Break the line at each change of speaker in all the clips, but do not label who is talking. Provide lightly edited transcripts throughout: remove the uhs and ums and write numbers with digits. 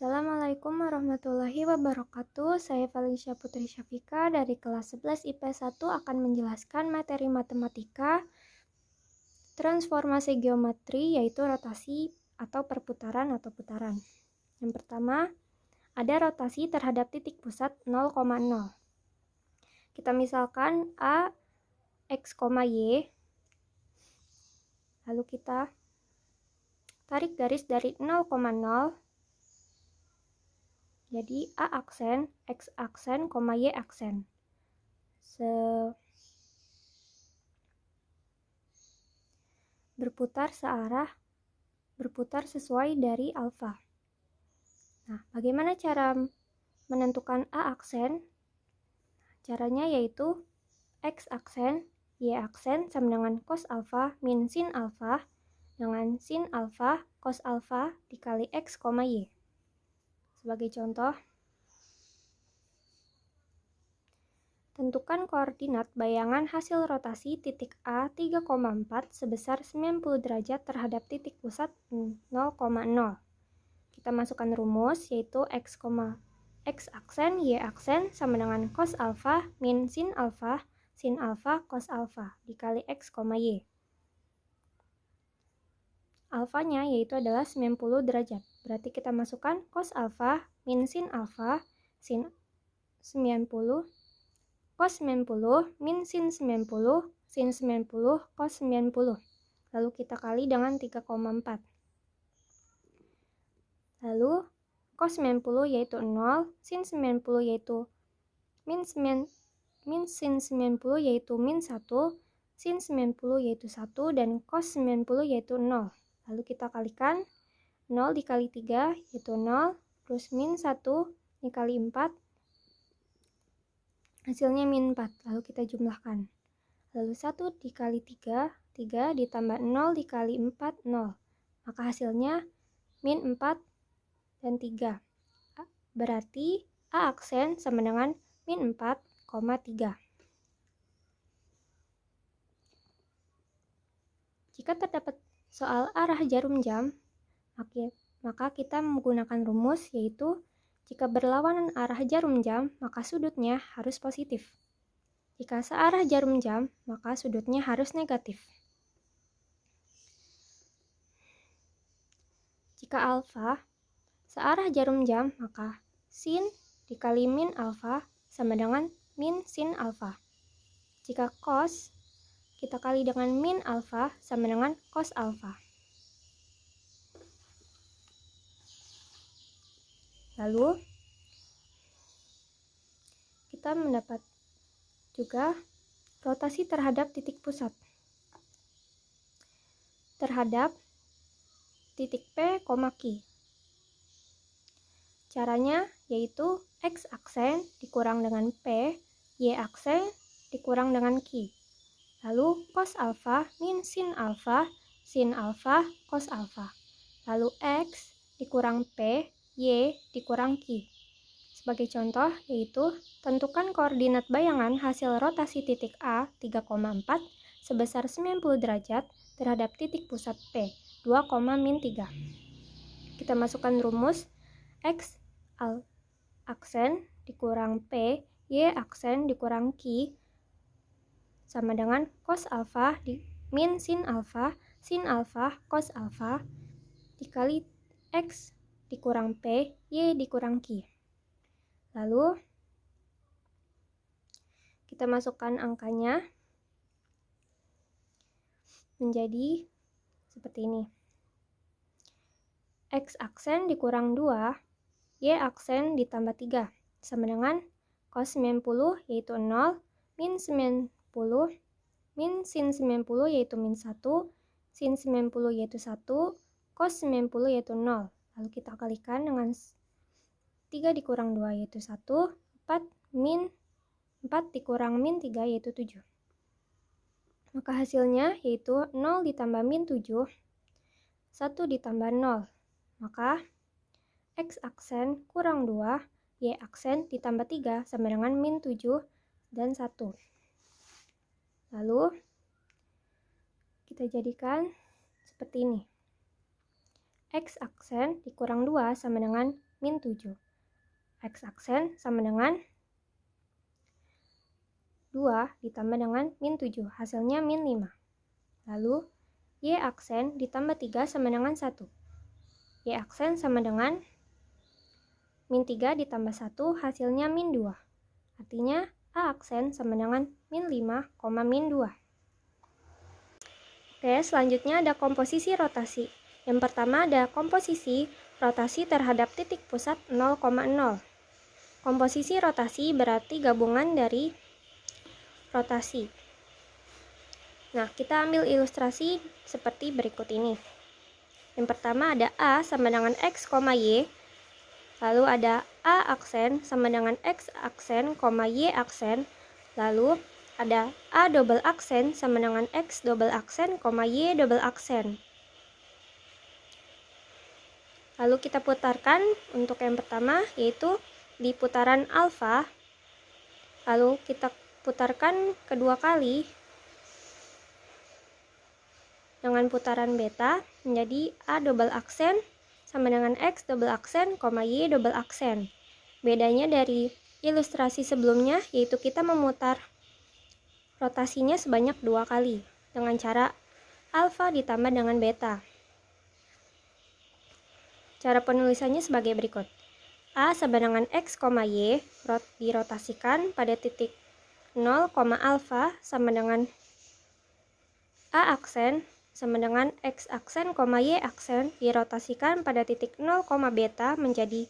Assalamualaikum warahmatullahi wabarakatuh. Saya Valencia Putri Syafika dari kelas 11 IP 1 akan menjelaskan materi matematika transformasi geometri, yaitu rotasi atau perputaran atau putaran. Yang pertama, ada rotasi terhadap titik pusat 0,0. Kita misalkan A, X, Y. Lalu kita tarik garis dari 0,0. Jadi A aksen, X aksen, Y aksen. Berputar searah, berputar sesuai dari alfa. Nah, bagaimana cara menentukan A aksen? Caranya yaitu X aksen, Y aksen sama dengan cos alfa min sin alfa dengan sin alfa cos alfa dikali X, Y. Sebagai contoh, tentukan koordinat bayangan hasil rotasi titik A 3,4 sebesar 90 derajat terhadap titik pusat 0,0. Kita masukkan rumus yaitu X aksen, Y aksen sama dengan cos alfa min sin alfa cos alfa dikali X, Y. Alfanya yaitu adalah 90 derajat. Berarti kita masukkan cos alfa min sin alfa sin 90 cos 90 min sin 90 sin 90 cos 90. Lalu kita kali dengan 3,4. Lalu cos 90 yaitu 0, sin 90 yaitu min sin 90 yaitu min 1, sin 90 yaitu 1, dan cos 90 yaitu 0. Lalu kita kalikan 0 dikali 3 yaitu 0, plus min 1 dikali 4, hasilnya min 4. Lalu kita jumlahkan. Lalu 1 dikali 3, 3 ditambah 0 dikali 4, 0. Maka hasilnya min 4 dan 3. Berarti A aksen sama dengan min 4,3. Jika terdapat soal arah jarum jam, maka kita menggunakan rumus yaitu jika berlawanan arah jarum jam, maka sudutnya harus positif. Jika searah jarum jam, maka sudutnya harus negatif. Jika alfa searah jarum jam, maka sin dikali min alfa sama dengan min sin alfa. Jika cos, kita kali dengan min alfa sama dengan cos alfa. Lalu, kita mendapat juga rotasi terhadap titik pusat. Terhadap titik P, Q. Caranya yaitu X aksen dikurang dengan P, Y aksen dikurang dengan Q. Lalu cos alfa min sin alfa cos alfa. Lalu X dikurang P, Y dikurang Q. Sebagai contoh yaitu tentukan koordinat bayangan hasil rotasi titik A 3,4 sebesar 90 derajat terhadap titik pusat P 2,-3. Kita masukkan rumus X aksen dikurang P, Y aksen dikurang Q sama dengan cos alfa min sin alfa cos alfa dikali X dikurang P, Y dikurang Q. Lalu kita masukkan angkanya menjadi seperti ini. X aksen dikurang 2, Y aksen ditambah 3 sama dengan cos 90 yaitu 0, min 90 min sin 90 yaitu min 1, sin 90 yaitu 1, cos 90 yaitu 0. Lalu kita kalikan dengan 3 dikurang 2 yaitu 1, 4 dikurang min 3 yaitu 7. Maka hasilnya yaitu 0 ditambah min 7, 1 ditambah 0. Maka X aksen kurang 2, Y aksen ditambah 3 sama dengan min 7 dan 1. Lalu kita jadikan seperti ini. X aksen dikurang 2 sama dengan min 7. X aksen sama dengan 2 ditambah dengan min 7, hasilnya min 5. Lalu, Y aksen ditambah 3 sama dengan 1. Y aksen sama dengan min 3 ditambah 1, hasilnya min 2. Artinya, A aksen sama dengan min 5, min 2. Oke, selanjutnya ada komposisi rotasi. Yang pertama ada komposisi rotasi terhadap titik pusat 0,0. Komposisi rotasi berarti gabungan dari rotasi. Nah, kita ambil ilustrasi seperti berikut ini. Yang pertama ada A sama dengan X, Y. Lalu ada A aksen sama dengan X aksen, Y aksen. Lalu ada A double aksen sama dengan X double aksen, Y double aksen. Lalu kita putarkan untuk yang pertama, yaitu di putaran alfa. Lalu kita putarkan kedua kali dengan putaran beta menjadi A double aksen sama dengan X double aksen, Y double aksen. Bedanya dari ilustrasi sebelumnya, yaitu kita memutar rotasinya sebanyak 2 kali dengan cara alfa ditambah dengan beta. Cara penulisannya sebagai berikut. A sama dengan X, Y dirotasikan pada titik 0, alfa sama dengan A aksen sama dengan X aksen, Y aksen dirotasikan pada titik 0, beta menjadi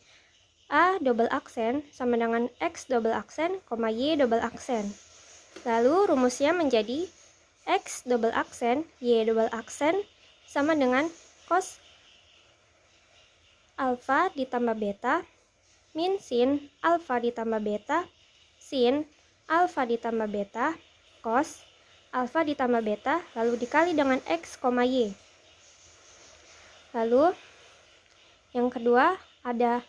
A double aksen sama dengan X double aksen, Y double aksen. Lalu rumusnya menjadi X double aksen, Y double aksen sama dengan cos alfa ditambah beta min sin alfa ditambah beta sin alfa ditambah beta cos alfa ditambah beta lalu dikali dengan X, Y. Lalu yang kedua ada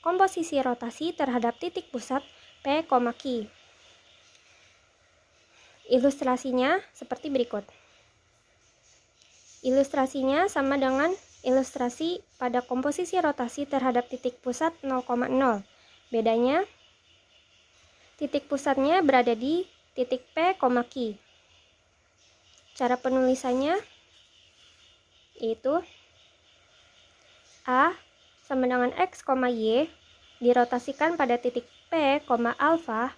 komposisi rotasi terhadap titik pusat P, Q. Ilustrasinya seperti berikut. Ilustrasinya sama dengan ilustrasi pada komposisi rotasi terhadap titik pusat 0,0. Bedanya, titik pusatnya berada di titik P, Q. Cara penulisannya yaitu A sama dengan X, Y dirotasikan pada titik P, alfa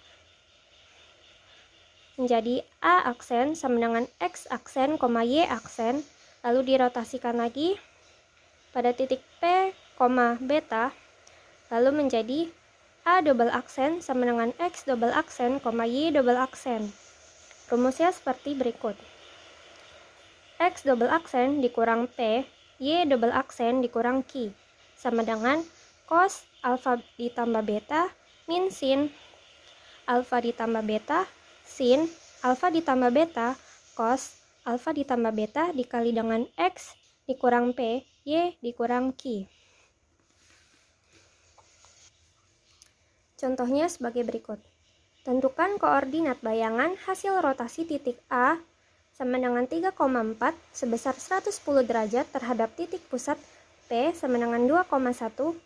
menjadi A aksen sama dengan X aksen, Y aksen, lalu dirotasikan lagi pada titik P, beta, lalu menjadi A double aksen sama dengan X double aksen, Y double aksen. Rumusnya seperti berikut. X double aksen dikurang P, Y double aksen dikurang Q, sama dengan cos alfa ditambah beta min sin alfa ditambah beta sin alfa ditambah beta cos alfa ditambah beta dikali dengan X dikurang P, Y dikurang Q. Contohnya sebagai berikut. Tentukan koordinat bayangan hasil rotasi titik A sama dengan 3,4 sebesar 110 derajat terhadap titik pusat P sama dengan 2,1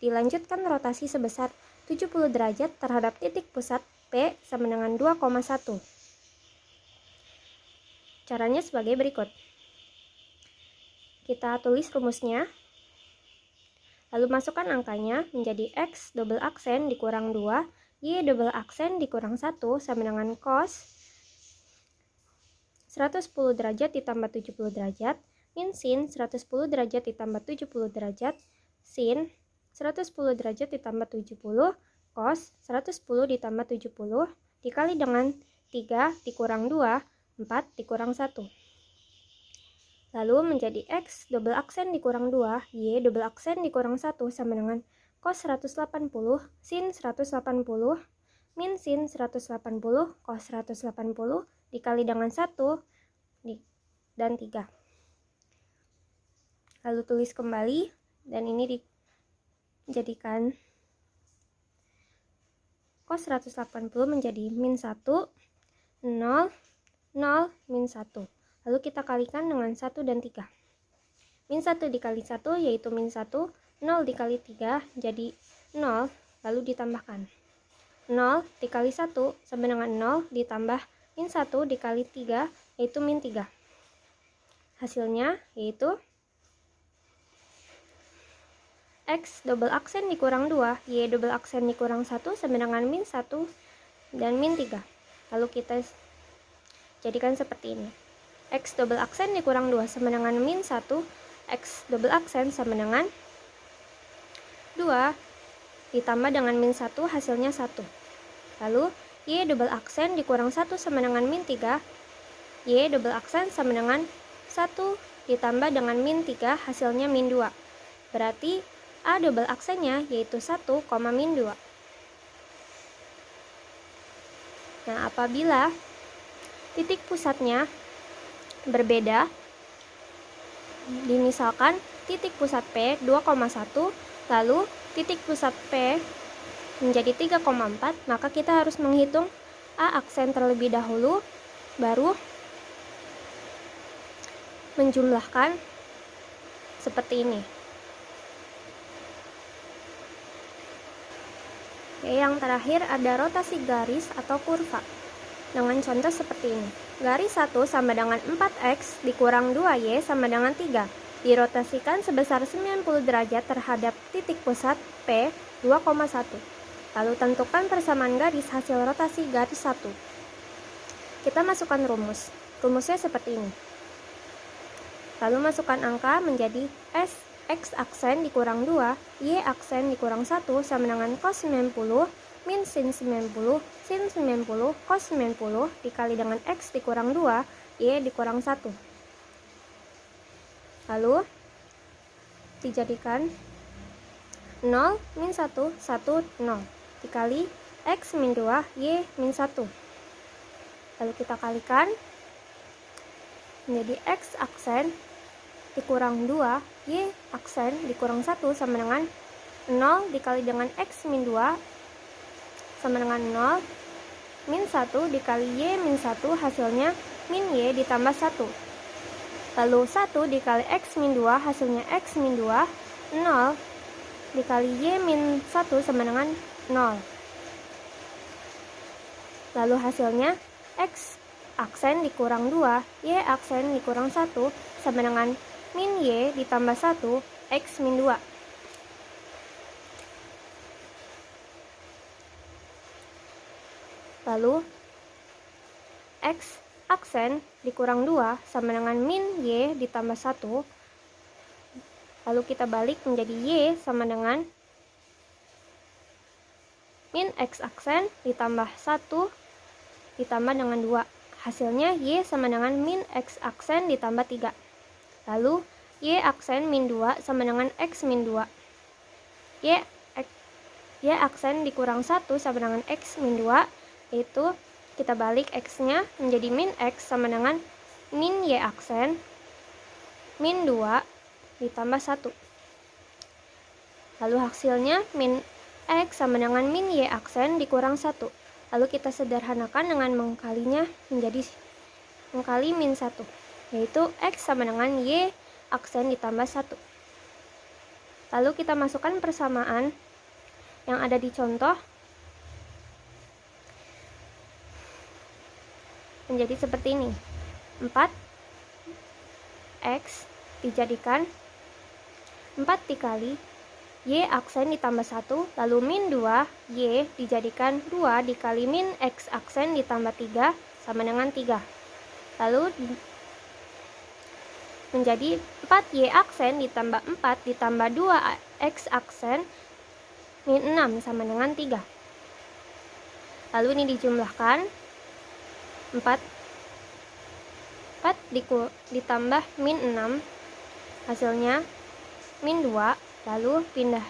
dilanjutkan rotasi sebesar 70 derajat terhadap titik pusat P sama dengan 2,1. Caranya sebagai berikut. Kita tulis rumusnya. Lalu masukkan angkanya menjadi X double aksen dikurang 2, Y double aksen dikurang 1 sama dengan cos 110 derajat ditambah 70 derajat min sin 110 derajat ditambah 70 derajat sin 110 derajat ditambah 70 cos 110 ditambah 70 dikali dengan 3 dikurang 2, 4 dikurang 1. Lalu menjadi X double aksen dikurang 2, Y double aksen dikurang 1 sama dengan cos 180 sin 180 min sin 180 cos 180 dikali dengan 1 dan 3. Lalu tulis kembali dan ini dijadikan cos 180 menjadi min 1, 0, 0, min 1. Lalu kita kalikan dengan 1 dan 3. Min 1 dikali 1 yaitu min 1, 0 dikali 3 jadi 0, lalu ditambahkan. 0 dikali 1 sama dengan 0 ditambah min 1 dikali 3, yaitu min 3. Hasilnya yaitu X double aksen dikurang 2, Y double aksen dikurang 1 sama dengan min 1 dan min 3. Lalu kita jadikan seperti ini. X double aksen dikurang 2 sama dengan min 1, X double aksen sama dengan 2 ditambah dengan min 1, hasilnya 1. Lalu Y double aksen dikurang 1 sama dengan min 3, Y double aksen sama dengan 1 ditambah dengan min 3, hasilnya min 2. Berarti A double aksennya yaitu 1, min 2. Nah, apabila titik pusatnya berbeda, misalkan titik pusat P 2,1, lalu titik pusat P menjadi 3,4, maka kita harus menghitung A aksen terlebih dahulu, baru menjumlahkan seperti ini. Oke, yang terakhir ada rotasi garis atau kurva. Dengan contoh seperti ini. Garis 1 sama dengan 4X dikurang 2Y sama dengan 3. Dirotasikan sebesar 90 derajat terhadap titik pusat P 2,1. Lalu tentukan persamaan garis hasil rotasi garis 1. Kita masukkan rumus. Rumusnya seperti ini. Lalu masukkan angka menjadi X aksen dikurang 2, Y aksen dikurang 1 sama dengan cos 90 min sin 90 sin 90 cos 90 dikali dengan X dikurang 2, Y dikurang 1. Lalu dijadikan 0 min 1, 1, 0 dikali X min 2, Y min 1. Lalu kita kalikan menjadi X aksen dikurang 2, Y aksen dikurang 1 sama dengan 0 dikali dengan X min 2 sama dengan 0 min 1 dikali Y min 1, hasilnya min Y ditambah 1. Lalu 1 dikali X min 2, hasilnya X min 2, 0 dikali Y min 1 sama dengan 0. Lalu hasilnya X aksen dikurang 2, Y aksen dikurang 1 sama dengan min Y ditambah 1, X min 2. Lalu X aksen dikurang 2 sama dengan min Y ditambah 1. Lalu kita balik menjadi Y sama dengan min X aksen ditambah 1 ditambah dengan 2. Hasilnya Y sama dengan min X aksen ditambah 3. Lalu Y aksen min 2 sama dengan X min 2. Y aksen dikurang 1 sama dengan X min 2, yaitu kita balik X-nya menjadi min X sama dengan min Y aksen min 2 ditambah 1. Lalu hasilnya min X sama dengan min Y aksen dikurang 1. Lalu kita sederhanakan dengan mengkalinya menjadi mengkali min 1, yaitu X sama dengan Y aksen ditambah 1. Lalu kita masukkan persamaan yang ada di contoh menjadi seperti ini. 4X dijadikan 4 dikali Y aksen ditambah 1, lalu min 2 Y dijadikan 2 dikali min X aksen ditambah 3 sama dengan 3. Lalu menjadi 4Y aksen ditambah 4 ditambah 2 X aksen min 6 sama dengan 3. Lalu ini dijumlahkan 4 ditambah min 6, hasilnya min 2. Lalu pindah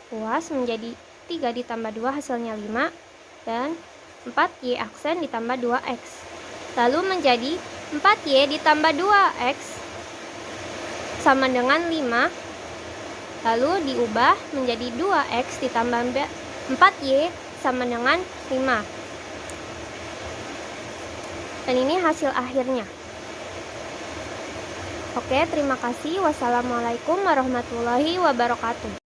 ruas menjadi 3 ditambah 2, hasilnya 5. Dan 4Y aksen ditambah 2X. Lalu menjadi 4Y ditambah 2X sama dengan 5. Lalu diubah menjadi 2X ditambah 4Y sama dengan 5. Dan ini hasil akhirnya. Oke, terima kasih. Wassalamualaikum warahmatullahi wabarakatuh.